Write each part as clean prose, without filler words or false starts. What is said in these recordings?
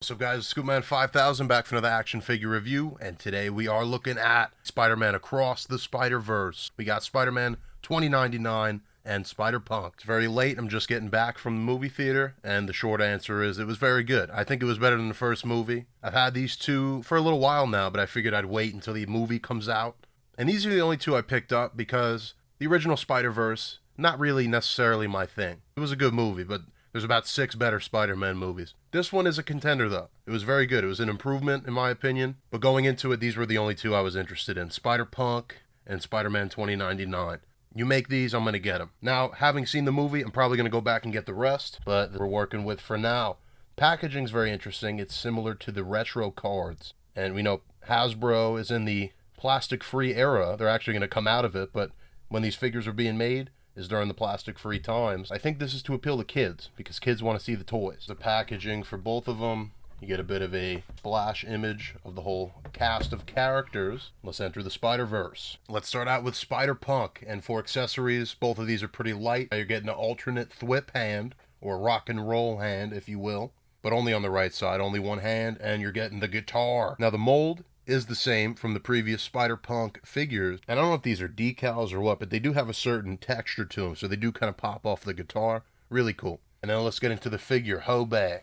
What's up, guys? Scoopman 5000 back for another action figure review, and today we are looking at Spider-Man Across the Spider-Verse. We got Spider-Man 2099 and SpiderPUNK. It's very late. I'm just getting back from the movie theater, and the short answer is it was very good. I think it was better than the first movie. I've had these two for a little while now, but I figured I'd wait until the movie comes out. And these are the only two I picked up because the original Spider-Verse, not really necessarily my thing. It was a good movie, but there's about 6 better Spider-Man movies. This one is a contender, though. It was very good. It was an improvement, in my opinion. But going into it, these were the only two I was interested in. SpiderPUNK and Spider-Man 2099. You make these, I'm going to get them. Now, having seen the movie, I'm probably going to go back and get the rest, but we're working with for now. Packaging's very interesting. It's similar to the retro cards. And we know Hasbro is in the plastic-free era. They're actually going to come out of it, but when these figures are being made, is during the plastic-free times. I think this is to appeal to kids, because kids want to see the toys. The packaging for both of them, you get a bit of a splash image of the whole cast of characters. Let's enter the Spider-Verse. Let's start out with SpiderPUNK, and for accessories, both of these are pretty light. You're getting an alternate thwip hand, or rock and roll hand, if you will, but only on the right side, only one hand, and you're getting the guitar. Now, the mold is the same from the previous SpiderPUNK figures. And I don't know if these are decals or what, but they do have a certain texture to them, so they do kind of pop off the guitar. Really cool. And then let's get into the figure, Hobay.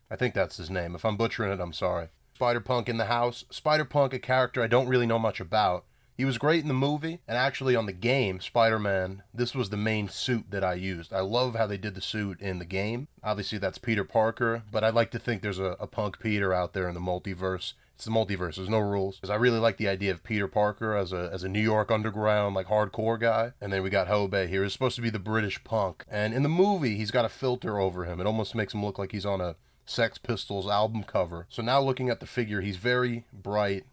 I think that's his name. If I'm butchering it, I'm sorry. SpiderPUNK in the house. SpiderPUNK, a character I don't really know much about. He was great in the movie, and actually on the game, Spider-Man, this was the main suit that I used. I love how they did the suit in the game. Obviously, that's Peter Parker, but I'd like to think there's a Punk Peter out there in the multiverse. It's the multiverse, there's no rules. Because I really like the idea of Peter Parker as a New York underground, like, hardcore guy. And then we got Hobay here. He's supposed to be the British punk. And in the movie, he's got a filter over him. It almost makes him look like he's on a Sex Pistols album cover. So now looking at the figure, he's very bright,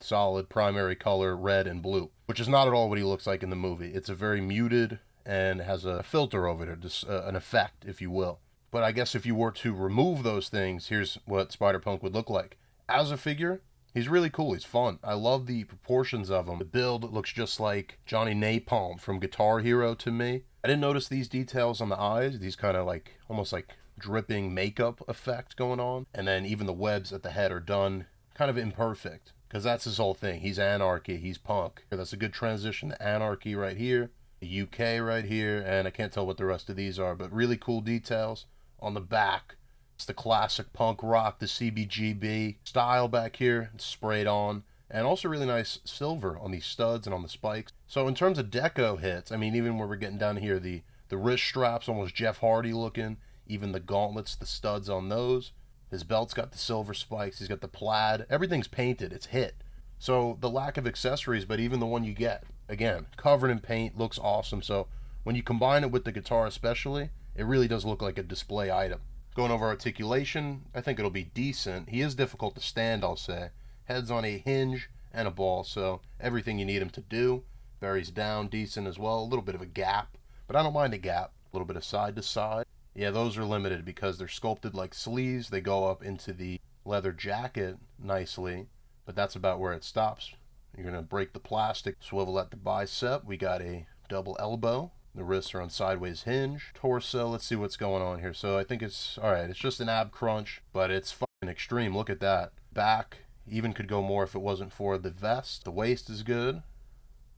solid, primary color, red and blue. Which is not at all what he looks like in the movie. It's a very muted and has a filter over it, just an effect, if you will. But I guess if you were to remove those things, here's what Spider-Punk would look like. As a figure, he's really cool. He's fun. I love the proportions of him. The build looks just like Johnny Napalm from Guitar Hero to me. I didn't notice these details on the eyes. These kind of like, almost like dripping makeup effect going on. And then even the webs at the head are done kind of imperfect. Because that's his whole thing. He's anarchy. He's punk. That's a good transition to anarchy right here. The UK right here. And I can't tell what the rest of these are. But really cool details on the back. It's the classic punk rock, the CBGB style back here. It's sprayed on. And also really nice silver on these studs and on the spikes. So in terms of deco hits, I mean, even when we're getting down here, the wrist straps, almost Jeff Hardy looking. Even the gauntlets, the studs on those. His belt's got the silver spikes. He's got the plaid. Everything's painted. It's hit. So the lack of accessories, but even the one you get, again, covered in paint, looks awesome. So when you combine it with the guitar especially, it really does look like a display item. Going over articulation, I think it'll be decent. He is difficult to stand, I'll say. Head's on a hinge and a ball, so everything you need him to do. Buries down decent as well. A little bit of a gap, but I don't mind a gap. A little bit of side to side. Yeah, those are limited because they're sculpted like sleeves. They go up into the leather jacket nicely, but that's about where it stops. You're going to break the plastic, swivel at the bicep. We got a double elbow. The wrists are on sideways hinge. Torso, let's see what's going on here. So I think it's, alright, it's just an ab crunch, but it's fucking extreme. Look at that. Back, even could go more if it wasn't for the vest. The waist is good.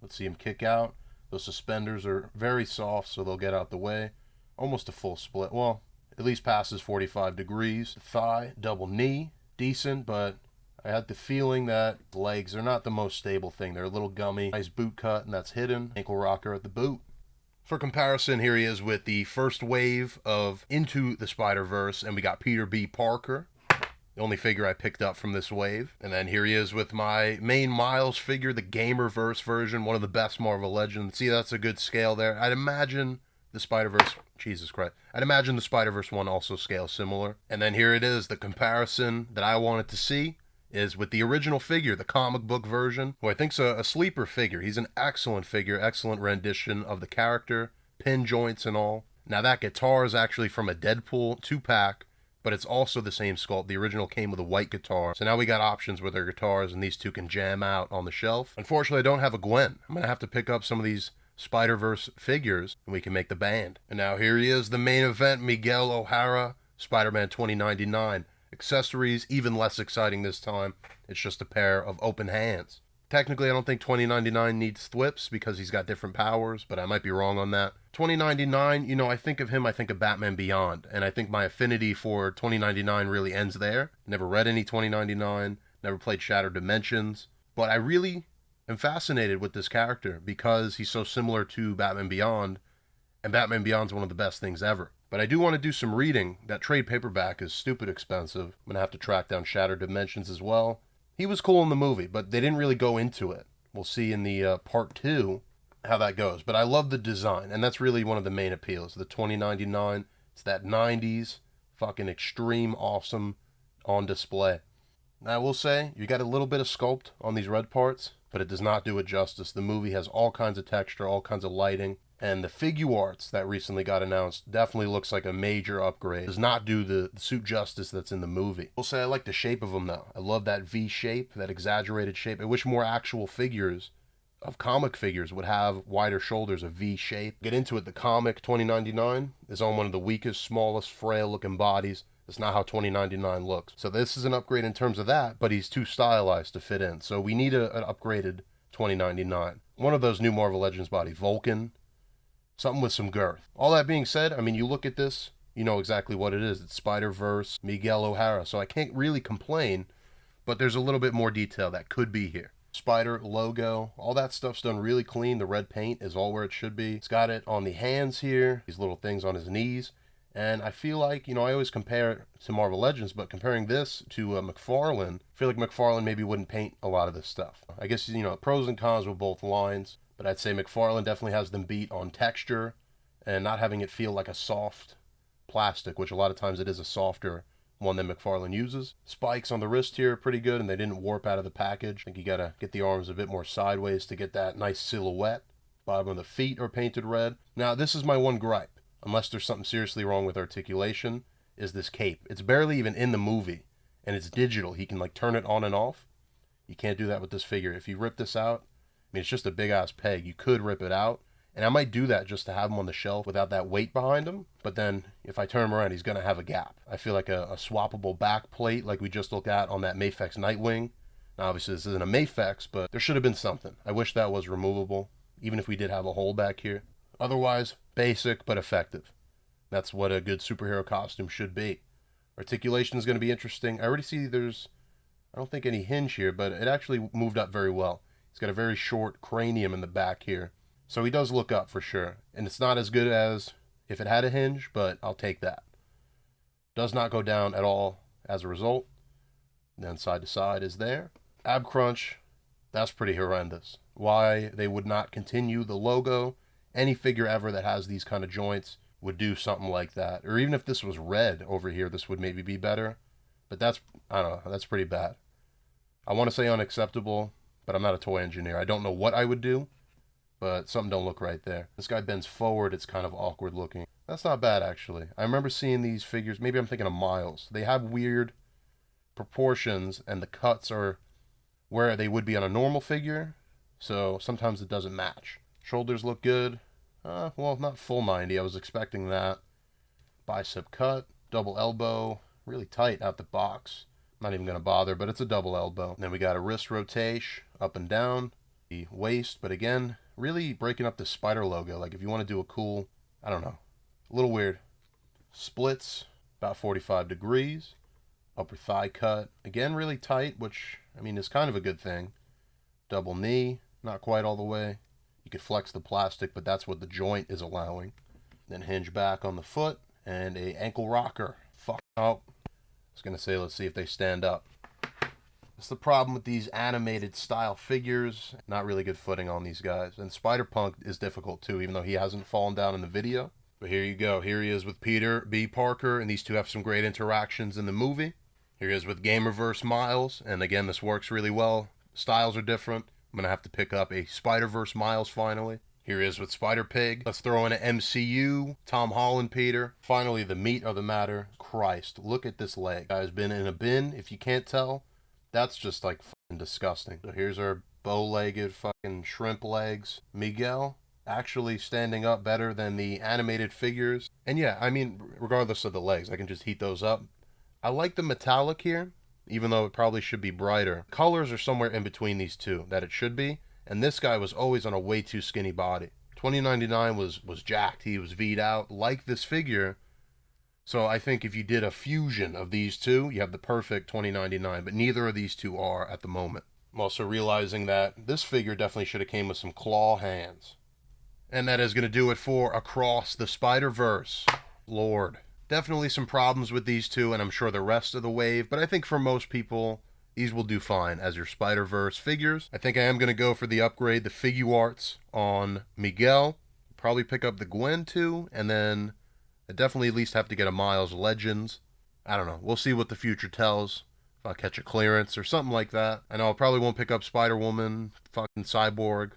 Let's see him kick out. Those suspenders are very soft, so they'll get out the way. Almost a full split. Well, at least passes 45 degrees. Thigh, double knee. Decent, but I had the feeling that the legs are not the most stable thing. They're a little gummy. Nice boot cut, and that's hidden. Ankle rocker at the boot. For comparison, here he is with the first wave of Into the Spider-Verse, and we got Peter B. Parker, the only figure I picked up from this wave. And then here he is with my main Miles figure, the Gamerverse version, one of the best Marvel Legends. See, that's a good scale there. I'd imagine the Spider-Verse, Jesus Christ, I'd imagine the Spider-Verse one also scales similar. And then here it is, the comparison that I wanted to see is with the original figure, the comic book version, who I think's a sleeper figure. He's an excellent figure, excellent rendition of the character, pin joints and all. Now that guitar is actually from a Deadpool 2-pack, but it's also the same sculpt. The original came with a white guitar. So now we got options with our guitars, and these two can jam out on the shelf. Unfortunately, I don't have a Gwen. I'm going to have to pick up some of these Spider-Verse figures, and we can make the band. And now here he is, the main event, Miguel O'Hara, Spider-Man 2099. Accessories, even less exciting this time. It's just a pair of open hands. Technically, I don't think 2099 needs thwips because he's got different powers, but I might be wrong on that. 2099, you know, I think of him, I think of Batman Beyond, and I think my affinity for 2099 really ends there. Never read any 2099, never played Shattered Dimensions, but I really am fascinated with this character because he's so similar to Batman Beyond, and Batman Beyond's one of the best things ever. But I do want to do some reading. That trade paperback is stupid expensive. I'm going to have to track down Shattered Dimensions as well. He was cool in the movie, but they didn't really go into it. We'll see in the part 2 how that goes. But I love the design, and that's really one of the main appeals. The 2099, it's that 90s, fucking extreme awesome on display. Now, I will say, you got a little bit of sculpt on these red parts, but it does not do it justice. The movie has all kinds of texture, all kinds of lighting, and the figure arts that recently got announced definitely looks like a major upgrade. It does not do the suit justice that's in the movie. I'll say I like the shape of them though. I love that V shape, that exaggerated shape. I wish more actual figures of comic figures would have wider shoulders, a V shape. Get into it, the comic 2099 is on one of the weakest, smallest, frail looking bodies. It's not how 2099 looks. So this is an upgrade in terms of that, but he's too stylized to fit in. So we need an upgraded 2099. One of those new Marvel Legends bodies, Vulcan, something with some girth. All that being said, I mean, you look at this, you know exactly what it is. It's Spider-Verse, Miguel O'Hara. So I can't really complain, but there's a little bit more detail that could be here. Spider logo, all that stuff's done really clean. The red paint is all where it should be. It's got it on the hands here, these little things on his knees. And I feel like, you know, I always compare it to Marvel Legends, but comparing this to McFarlane, I feel like McFarlane maybe wouldn't paint a lot of this stuff. I guess, you know, pros and cons with both lines, but I'd say McFarlane definitely has them beat on texture and not having it feel like a soft plastic, which a lot of times it is a softer one than McFarlane uses. Spikes on the wrist here are pretty good, and they didn't warp out of the package. I think you gotta get the arms a bit more sideways to get that nice silhouette. Bottom of the feet are painted red. Now, this is my one gripe, unless there's something seriously wrong with articulation, is this cape. It's barely even in the movie, and it's digital. He can, like, turn it on and off. You can't do that with this figure. If you rip this out, I mean, it's just a big-ass peg. You could rip it out, and I might do that just to have him on the shelf without that weight behind him, but then if I turn him around, he's going to have a gap. I feel like a swappable back plate like we just looked at on that Mafex Nightwing. Now, obviously, this isn't a Mafex, but there should have been something. I wish that was removable, even if we did have a hole back here. Otherwise, basic but effective. That's what a good superhero costume should be. Articulation is going to be interesting. I already see there's, I don't think any hinge here, but it actually moved up very well. He's got a very short cranium in the back here. So he does look up for sure. And it's not as good as if it had a hinge, but I'll take that. Does not go down at all as a result. Then side to side is there. Ab crunch, that's pretty horrendous. Why they would not continue the logo. Any figure ever that has these kind of joints would do something like that. Or even if this was red over here, this would maybe be better. But that's, I don't know, that's pretty bad. I want to say unacceptable, but I'm not a toy engineer. I don't know what I would do, but something don't look right there. This guy bends forward, it's kind of awkward looking. That's not bad, actually. I remember seeing these figures, maybe I'm thinking of Miles. They have weird proportions, and the cuts are where they would be on a normal figure, so sometimes it doesn't match. Shoulders look good. Well, not full 90, I was expecting that. Bicep cut, double elbow, really tight out the box. Not even going to bother, but it's a double elbow. Then we got a wrist rotation, up and down. The waist, but again, really breaking up the spider logo. Like if you want to do a cool, I don't know, a little weird. Splits, about 45 degrees. Upper thigh cut, again really tight, which, I mean, is kind of a good thing. Double knee, not quite all the way. You could flex the plastic, but that's what the joint is allowing. Then hinge back on the foot, and a ankle rocker. Fuck. Oh, I was going to say, let's see if they stand up. That's the problem with these animated style figures. Not really good footing on these guys. And SpiderPUNK is difficult too, even though he hasn't fallen down in the video. But here you go. Here he is with Peter B. Parker, and these two have some great interactions in the movie. Here he is with Gamerverse Miles, and again, this works really well. Styles are different. I'm going to have to pick up a Spider-Verse Miles finally. Here he is with Spider-Pig. Let's throw in an MCU. Tom Holland Peter. Finally, the meat of the matter. Christ, look at this leg. Guy's been in a bin, if you can't tell. That's just like fucking disgusting. So here's our bow-legged fucking shrimp legs. Miguel actually standing up better than the animated figures. And yeah, I mean, regardless of the legs, I can just heat those up. I like the metallic here, even though it probably should be brighter. Colors are somewhere in between these two that it should be, and this guy was always on a way too skinny body. 2099 was jacked. He was V'd out like this figure. So I think if you did a fusion of these two, you have the perfect 2099, but neither of these two are at the moment. I'm also realizing that this figure definitely should have came with some claw hands. And that is going to do it for Across the Spider-Verse. Lord. Definitely some problems with these two, and I'm sure the rest of the wave, but I think for most people, these will do fine as your Spider-Verse figures. I think I am going to go for the upgrade, the Figuarts on Miguel. Probably pick up the Gwen too, and then I definitely at least have to get a Miles Legends. I don't know. We'll see what the future tells. If I catch a clearance or something like that. I know I probably won't pick up Spider-Woman, fucking Cyborg,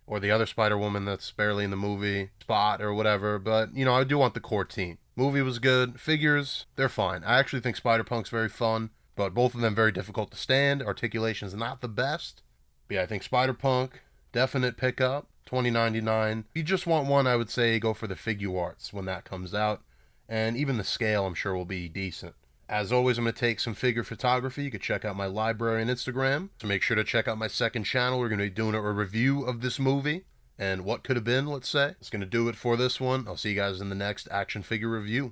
or the other Spider-Woman that's barely in the movie, Spot or whatever, but, you know, I do want the core team. Movie was good. Figures, they're fine. I actually think Spider-Punk's very fun, but both of them very difficult to stand. Articulation's not the best. But yeah, I think Spider-Punk, definite pickup, $20.99. If you just want one, I would say go for the Figuarts when that comes out. And even the scale, I'm sure, will be decent. As always, I'm going to take some figure photography. You can check out my library on Instagram. So make sure to check out my second channel. We're going to be doing a review of this movie and what could have been, let's say. It's going to do it for this one. I'll see you guys in the next action figure review.